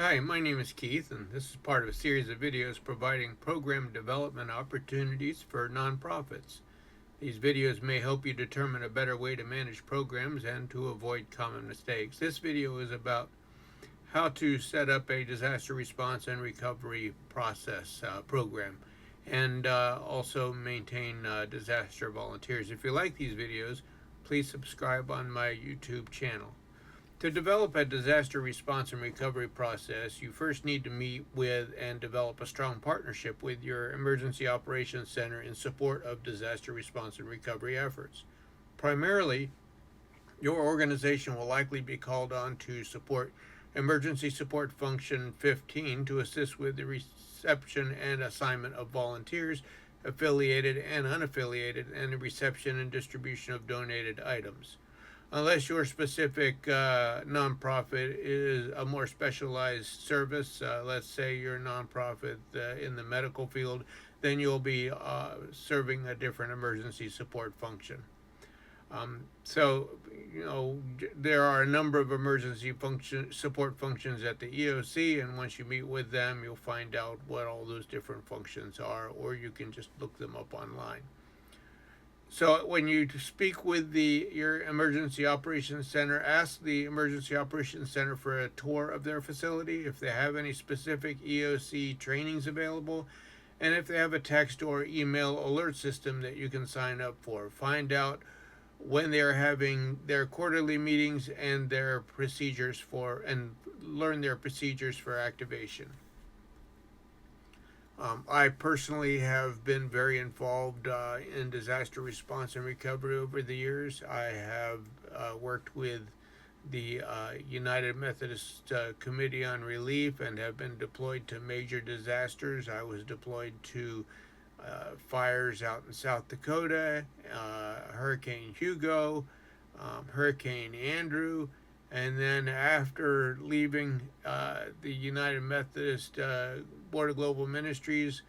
Hi, my name is Keith, and this is part of a series of videos providing program development opportunities for nonprofits. These videos may help you determine a better way to manage programs and to avoid common mistakes. This video is about how to set up a disaster response and recovery process program and also maintain disaster volunteers. If you like these videos, please subscribe on my YouTube channel. To develop a disaster response and recovery process, you first need to meet with and develop a strong partnership with your Emergency Operations Center in support of disaster response and recovery efforts. Primarily, your organization will likely be called on to support Emergency Support Function 15 to assist with the reception and assignment of volunteers, affiliated and unaffiliated, and the reception and distribution of donated items. Unless your specific nonprofit is a more specialized service, let's say you're a nonprofit in the medical field, then you'll be serving a different emergency support function. So, there are a number of emergency support functions at the EOC, and once you meet with them, you'll find out what all those different functions are, or you can just look them up online. So when you speak with your Emergency Operations Center, ask the Emergency Operations Center for a tour of their facility, if they have any specific EOC trainings available, and if they have a text or email alert system that you can sign up for. Find out when they're having their quarterly meetings and learn their procedures for activation. I personally have been very involved in disaster response and recovery over the years. I have worked with the United Methodist Committee on Relief and have been deployed to major disasters. I was deployed to fires out in South Dakota, Hurricane Hugo, Hurricane Andrew, and then after leaving the United Methodist Board of Global Ministries,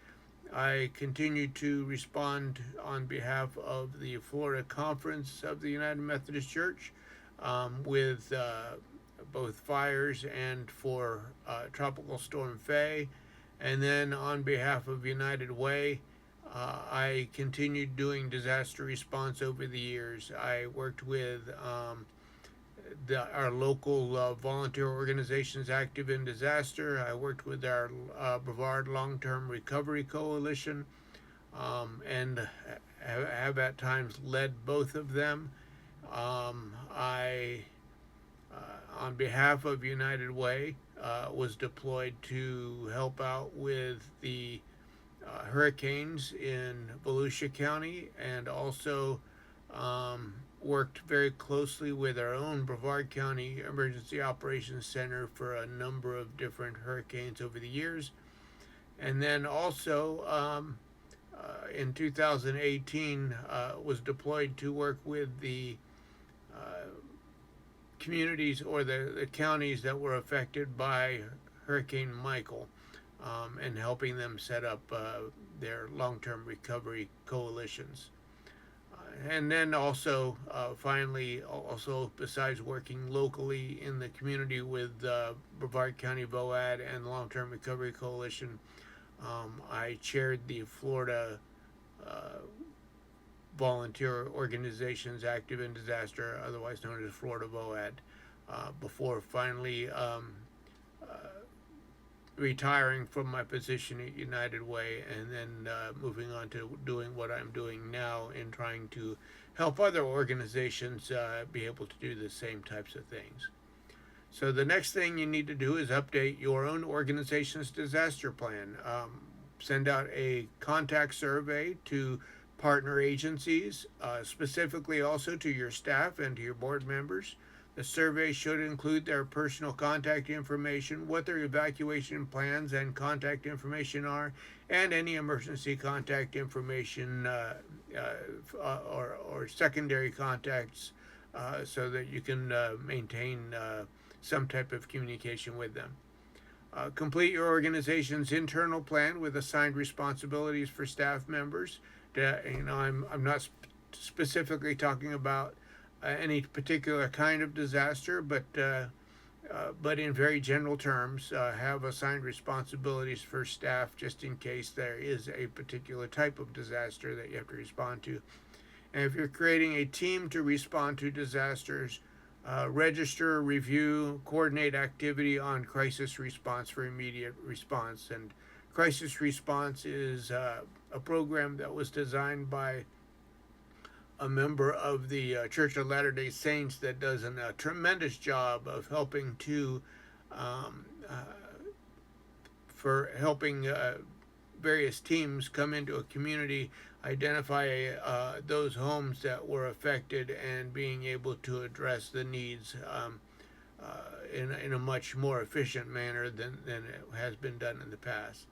I continued to respond on behalf of the Florida Conference of the United Methodist Church with both fires and for Tropical Storm Faye. And then on behalf of United Way, I continued doing disaster response over the years. I worked with our local volunteer organizations active in disaster. I worked with our Brevard Long-Term Recovery Coalition and have at times led both of them. I, on behalf of United Way, was deployed to help out with the hurricanes in Volusia County, and also worked very closely with our own Brevard County Emergency Operations Center for a number of different hurricanes over the years. And then also in 2018 was deployed to work with the communities or the counties that were affected by Hurricane Michael, and helping them set up their long-term recovery coalitions. And then also, finally, also besides working locally in the community with Brevard County VOAD and the Long-Term Recovery Coalition, I chaired the Florida Volunteer Organizations Active in Disaster, otherwise known as Florida VOAD, before finally retiring from my position at United Way, and then moving on to doing what I'm doing now in trying to help other organizations be able to do the same types of things. So the next thing you need to do is update your own organization's disaster plan. Send out a contact survey to partner agencies, specifically also to your staff and to your board members. The survey should include their personal contact information, what their evacuation plans and contact information are, and any emergency contact information or secondary contacts, so that you can maintain some type of communication with them. Complete your organization's internal plan with assigned responsibilities for staff members. I'm not specifically talking about any particular kind of disaster, but but in very general terms, have assigned responsibilities for staff just in case there is a particular type of disaster that you have to respond to. And if you're creating a team to respond to disasters, register, review, coordinate activity on crisis response for immediate response. And crisis response is a program that was designed by a member of the Church of Latter-day Saints that does a tremendous job of helping to um, uh, for helping various teams come into a community, identify those homes that were affected, and being able to address the needs in a much more efficient manner than it has been done in the past.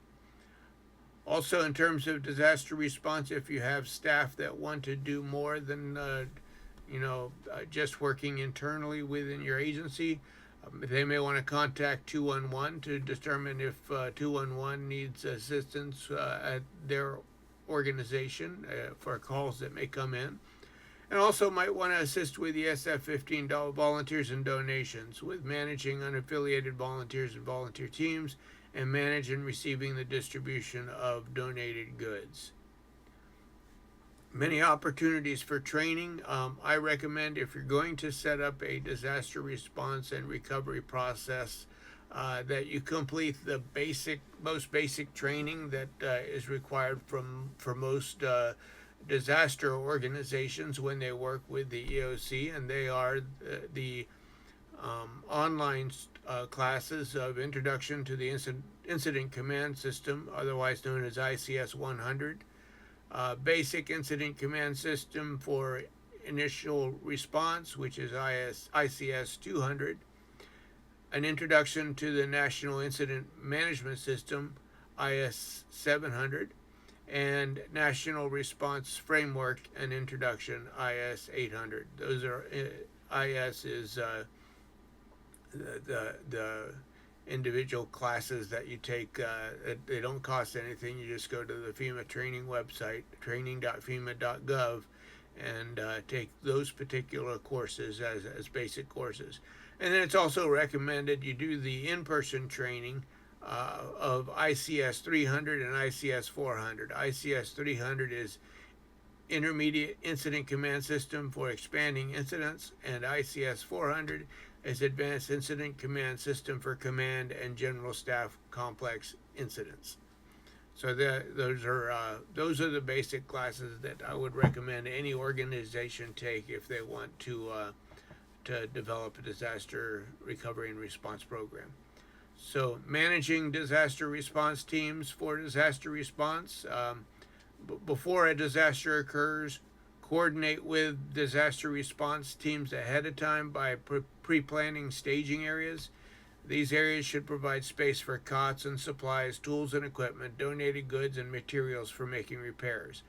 Also, in terms of disaster response, if you have staff that want to do more than just working internally within your agency, they may want to contact 211 to determine if 211 needs assistance at their organization for calls that may come in. And also might want to assist with the SF-15 volunteers and donations, with managing unaffiliated volunteers and volunteer teams, and manage and receiving the distribution of donated goods. Many opportunities for training. I recommend, if you're going to set up a disaster response and recovery process, that you complete the most basic training that is required for most disaster organizations when they work with the EOC, and they are the online classes of Introduction to the Incident Command System, otherwise known as ICS 100, Basic Incident Command System for Initial Response, which is ICS 200, an Introduction to the National Incident Management System, IS 700, and National Response Framework and Introduction, IS 800. Those are IS is the individual classes that you take. They don't cost anything. You just go to the FEMA training website, training.fema.gov, and take those particular courses as basic courses. And then it's also recommended you do the in-person training of ICS 300 and ICS 400. ICS 300 is Intermediate Incident Command System for Expanding Incidents, and ICS 400 is Advanced Incident Command System for Command and General Staff Complex Incidents. So those are the basic classes that I would recommend any organization take if they want to develop a disaster recovery and response program. So managing disaster response teams for disaster response. Before a disaster occurs, coordinate with disaster response teams ahead of time by pre-planning staging areas. These areas should provide space for cots and supplies, tools and equipment, donated goods, and materials for making repairs.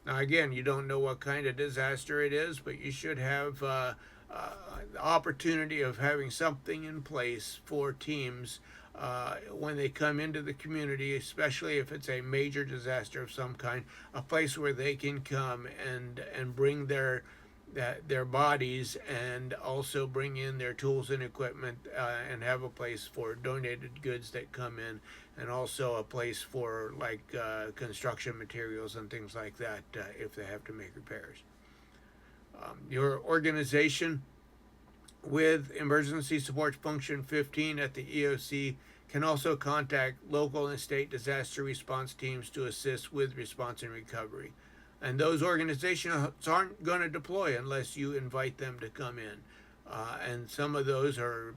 Now, again, you don't know what kind of disaster it is, but you should have the opportunity of having something in place for teams when they come into the community, especially if it's a major disaster of some kind, a place where they can come and bring their bodies, and also bring in their tools and equipment, and have a place for donated goods that come in, and also a place for construction materials and things like that if they have to make repairs. Your organization with Emergency Support Function 15 at the EOC can also contact local and state disaster response teams to assist with response and recovery. And those organizations aren't going to deploy unless you invite them to come in. And some of those are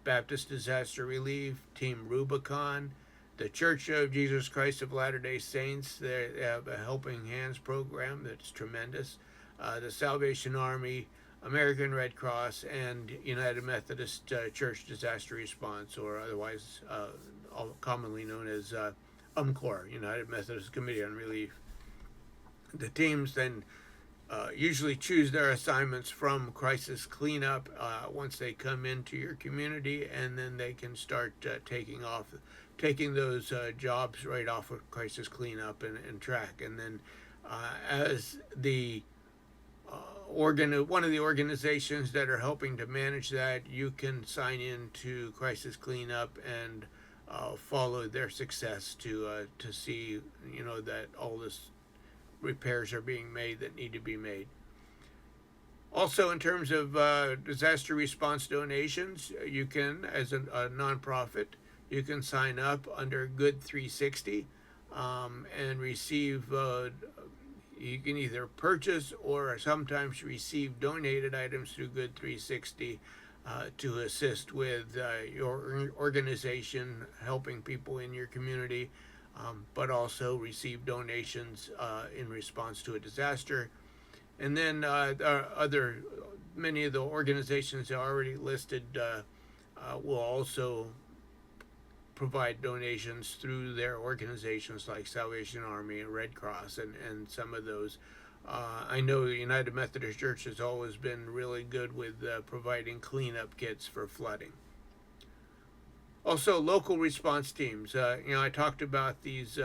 Baptist Disaster Relief, Team Rubicon, the Church of Jesus Christ of Latter-day Saints. They have a Helping Hands program that's tremendous. The Salvation Army, American Red Cross, and United Methodist Church Disaster Response, or otherwise commonly known as UMCOR, United Methodist Committee on Relief. The teams then usually choose their assignments from crisis cleanup once they come into your community, and then they can start taking those jobs right off of crisis cleanup and track. And then as the one of the organizations that are helping to manage that, you can sign in to Crisis Cleanup and follow their success to see, that all this repairs are being made that need to be made. Also, in terms of disaster response donations, you can, as a nonprofit, you can sign up under Good 360 and receive. You can either purchase or sometimes receive donated items through Good 360 to assist with your organization helping people in your community, but also receive donations in response to a disaster. And then many of the organizations already listed will also provide donations through their organizations like Salvation Army and Red Cross and some of those. I know the United Methodist Church has always been really good with providing cleanup kits for flooding. Also, local response teams. I talked about these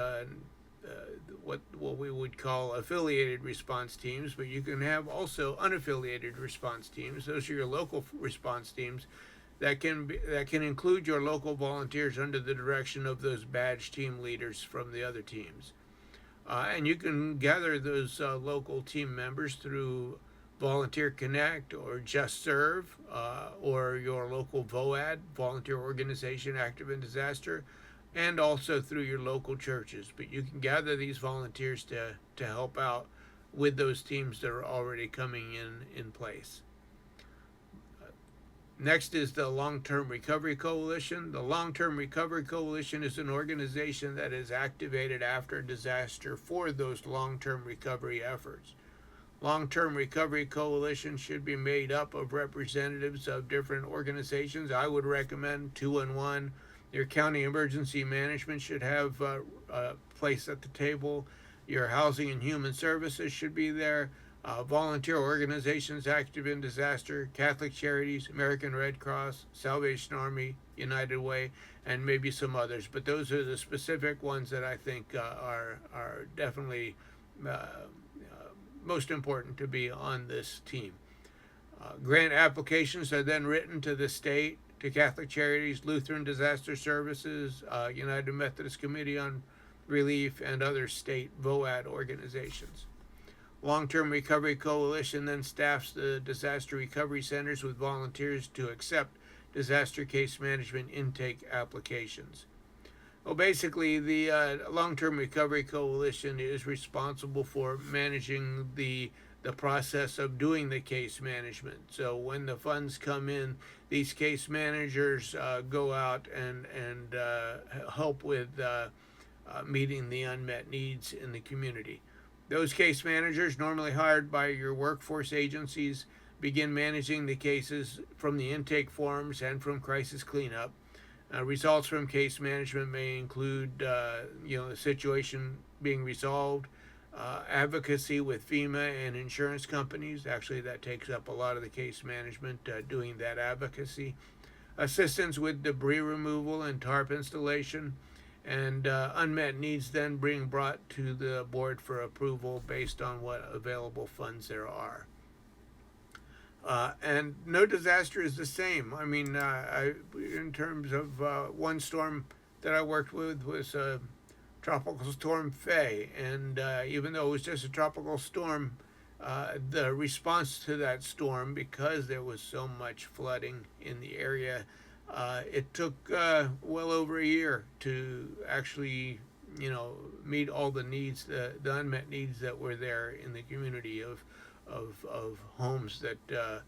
what we would call affiliated response teams, but you can have also unaffiliated response teams. Those are your local response teams that can include your local volunteers under the direction of those badge team leaders from the other teams. And you can gather those local team members through Volunteer Connect or Just Serve or your local VOAD, Volunteer Organization Active in Disaster, and also through your local churches. But you can gather these volunteers to help out with those teams that are already coming in place. Next is the Long-Term Recovery Coalition. The Long-Term Recovery Coalition is an organization that is activated after a disaster for those long-term recovery efforts. Long-Term Recovery Coalition should be made up of representatives of different organizations. I would recommend 2-in-1. Your county emergency management should have a place at the table. Your housing and human services should be there. Volunteer organizations active in disaster, Catholic Charities, American Red Cross, Salvation Army, United Way, and maybe some others. But those are the specific ones that I think are definitely most important to be on this team. Grant applications are then written to the state, to Catholic Charities, Lutheran Disaster Services, United Methodist Committee on Relief, and other state VOAD organizations. Long-Term Recovery Coalition then staffs the disaster recovery centers with volunteers to accept disaster case management intake applications. Well, basically, the Long-Term Recovery Coalition is responsible for managing the process of doing the case management. So when the funds come in, these case managers go out and help with meeting the unmet needs in the community. Those case managers, normally hired by your workforce agencies, begin managing the cases from the intake forms and from crisis cleanup. Results from case management may include, the situation being resolved, advocacy with FEMA and insurance companies. Actually, that takes up a lot of the case management, doing that advocacy. Assistance with debris removal and tarp installation. And unmet needs then being brought to the board for approval based on what available funds there are. And no disaster is the same. I mean, in terms of one storm that I worked with was Tropical Storm Faye, and even though it was just a tropical storm, the response to that storm, because there was so much flooding in the area, it took well over a year to actually, meet all the needs, the unmet needs that were there in the community of homes that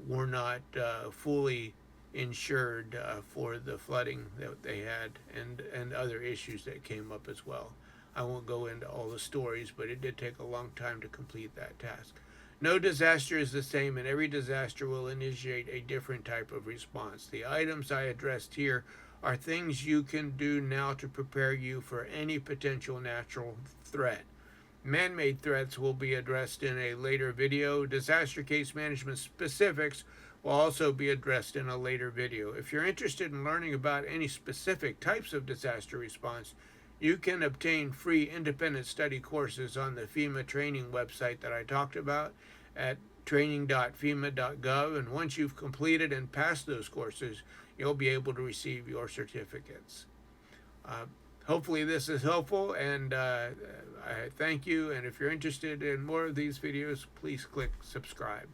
were not fully insured for the flooding that they had, and other issues that came up as well. I won't go into all the stories, but it did take a long time to complete that task. No disaster is the same, and every disaster will initiate a different type of response. The items I addressed here are things you can do now to prepare you for any potential natural threat. Man-made threats will be addressed in a later video. Disaster case management specifics will also be addressed in a later video. If you're interested in learning about any specific types of disaster response, you can obtain free independent study courses on the FEMA training website that I talked about, at training.fema.gov, and once you've completed and passed those courses, you'll be able to receive your certificates. Hopefully this is helpful, and I thank you, and if you're interested in more of these videos, please click subscribe.